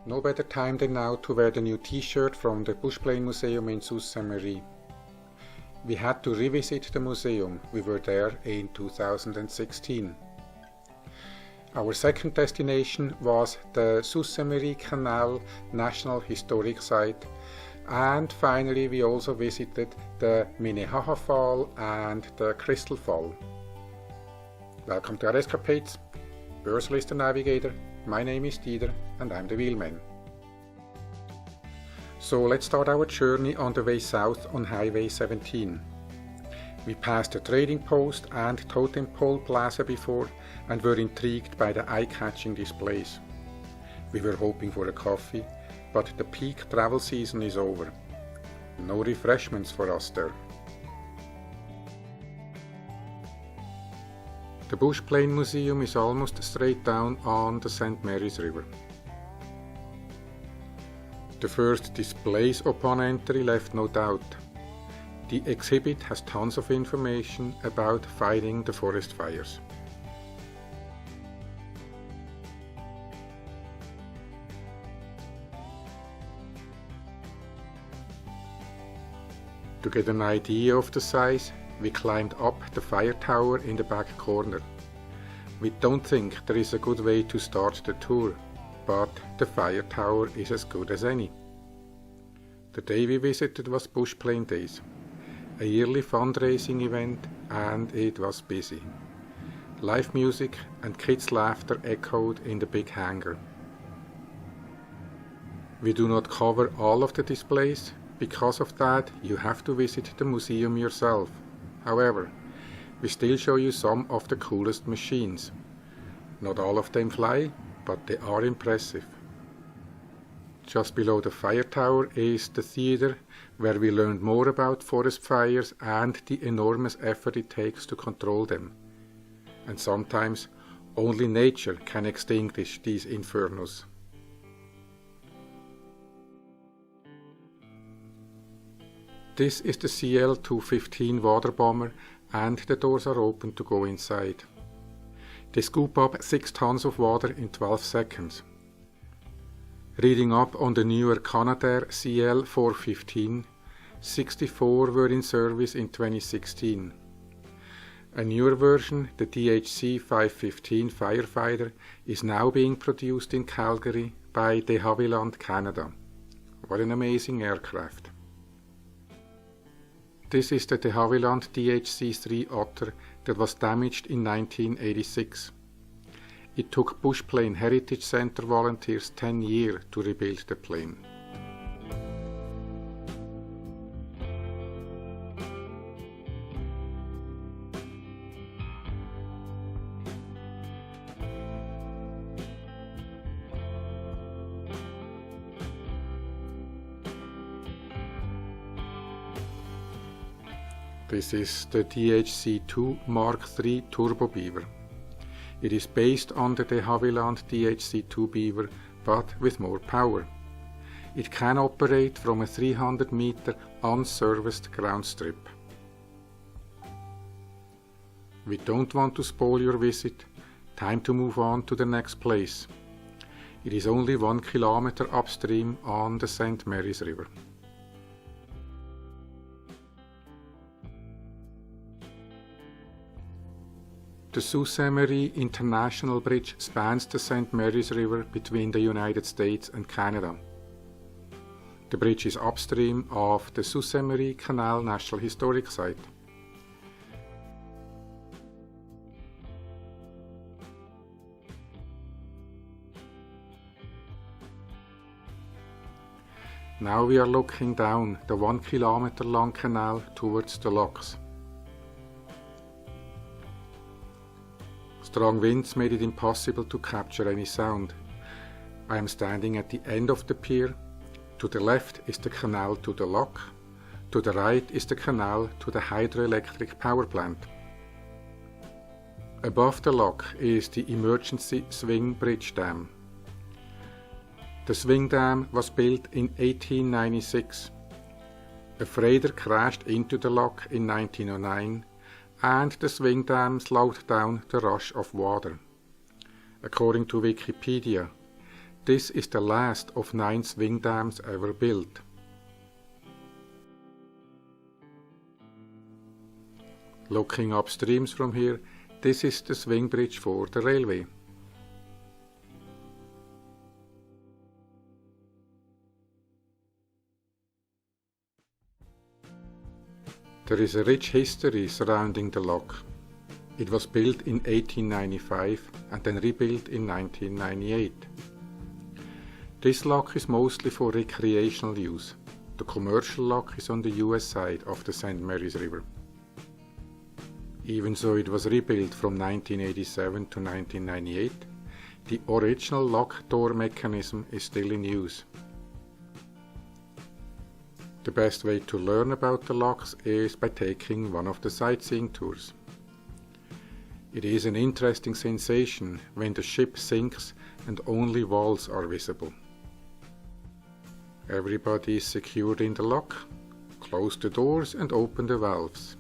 No better time than now to wear the new t-shirt from the Bushplane Museum in Sault Ste. We had to revisit the museum. We were there in 2016. Our second destination was the Sault Ste. Canal National Historic Site, and finally we also visited the Minnehaha Fall and the Crystal Fall. Welcome to our escapades. Ursula is the navigator, my name is Dieter and I'm the wheelman. So let's start our journey on the way south on Highway 17. We passed the trading post and totem pole plaza before and were intrigued by the eye-catching displays. We were hoping for a coffee, but the peak travel season is over. No refreshments for us there. The Bushplane Museum is almost straight down on the St. Mary's River. The first displays upon entry left no doubt. The exhibit has tons of information about fighting the forest fires. To get an idea of the size, we climbed up the fire tower in the back corner. We don't think there is a good way to start the tour, but the fire tower is as good as any. The day we visited was Bushplane Days, a yearly fundraising event, and it was busy. Live music and kids' laughter echoed in the big hangar. We do not cover all of the displays. Because of that, you have to visit the museum yourself. However, we still show you some of the coolest machines. Not all of them fly, but they are impressive. Just below the fire tower is the theater, where we learned more about forest fires and the enormous effort it takes to control them. And sometimes only nature can extinguish these infernos. This is the CL-215 water bomber and the doors are open to go inside. They scoop up 6 tons of water in 12 seconds. Reading up on the newer Canadair CL-415, 64 were in service in 2016. A newer version, the DHC-515 Firefighter, is now being produced in Calgary by de Havilland, Canada. What an amazing aircraft. This is the de Havilland DHC-3 Otter that was damaged in 1986. It took Bushplane Heritage Center volunteers 10 years to rebuild the plane. This is the DHC-2 Mark III Turbo Beaver. It is based on the de Havilland DHC-2 Beaver, but with more power. It can operate from a 300-meter unserviced ground strip. We don't want to spoil your visit. Time to move on to the next place. It is only 1 kilometer upstream on the St. Mary's River. The Sault Ste. International Bridge spans the St. Mary's River between the United States and Canada. The bridge is upstream of the Sault Ste. Canal National Historic Site. Now we are looking down the 1 kilometer long canal towards the locks. Strong winds made it impossible to capture any sound. I am standing at the end of the pier. To the left is the canal to the lock. To the right is the canal to the hydroelectric power plant. Above the lock is the emergency swing bridge dam. The swing dam was built in 1896. A freighter crashed into the lock in 1909. And the swing dam slowed down the rush of water. According to Wikipedia, This is the last of 9 swing dams ever built. Looking upstreams from here, this is the swing bridge for the railway. There is a rich history surrounding the lock. It was built in 1895 and then rebuilt in 1998. This lock is mostly for recreational use. The commercial lock is on the US side of the St. Mary's River. Even though it was rebuilt from 1987 to 1998, the original lock door mechanism is still in use. The best way to learn about the locks is by taking one of the sightseeing tours. It is an interesting sensation when the ship sinks and only walls are visible. Everybody is secured in the lock. Close the doors and open the valves.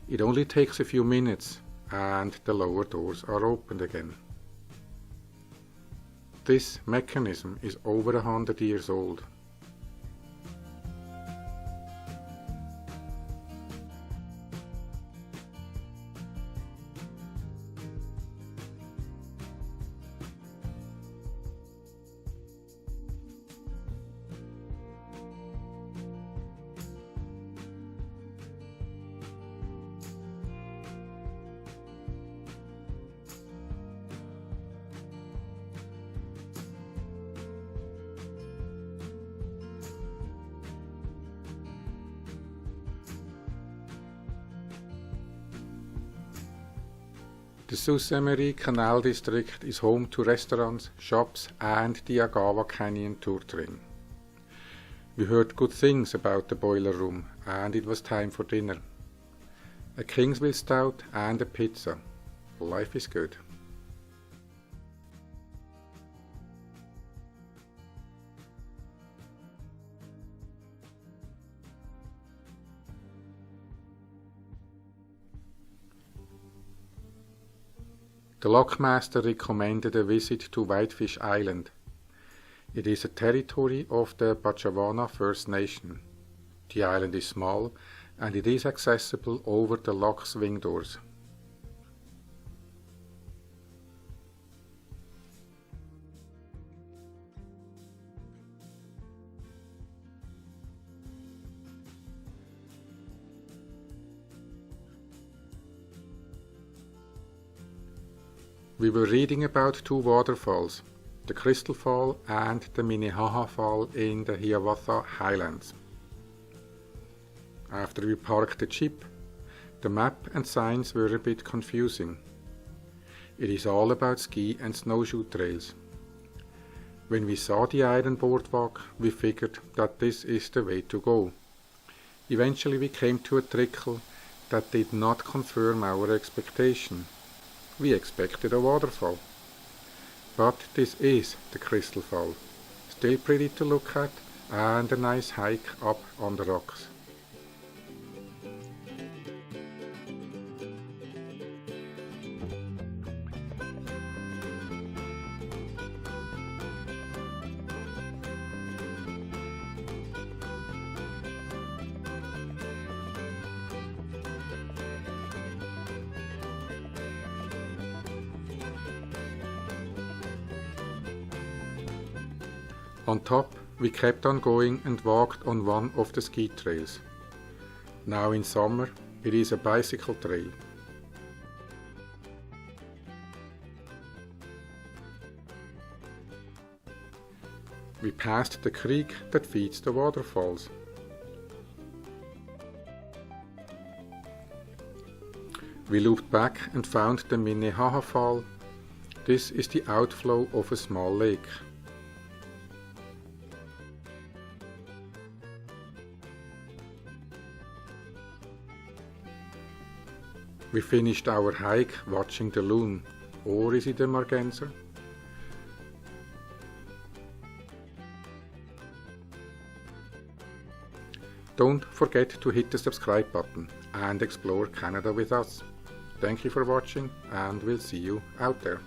It only takes a few minutes and the lower doors are opened again. This mechanism is over 100 years old. The Sault Ste. Canal District is home to restaurants, shops and the Hiawatha Canyon tour train. We heard good things about the boiler room and it was time for dinner. A Kingsville stout and a pizza. Life is good. The lockmaster recommended a visit to Whitefish Island. It is a territory of the Bachawanaw First Nation. The island is small and it is accessible over the lock swing doors. We were reading about 2 waterfalls, the Crystal Fall and the Minnehaha Fall in the Hiawatha Highlands. After we parked the jeep, the map and signs were a bit confusing. It is all about ski and snowshoe trails. When we saw the iron boardwalk, we figured that this is the way to go. Eventually we came to a trickle that did not confirm our expectation. We expected a waterfall. But this is the Crystal Fall. Still pretty to look at and a nice hike up on the rocks. On top, we kept on going and walked on one of the ski trails. Now in summer, it is a bicycle trail. We passed the creek that feeds the waterfalls. We looped back and found the Minnehaha Fall. This is the outflow of a small lake. We finished our hike watching the loon, or is it a merganser? Don't forget to hit the subscribe button and explore Canada with us. Thank you for watching and we'll see you out there.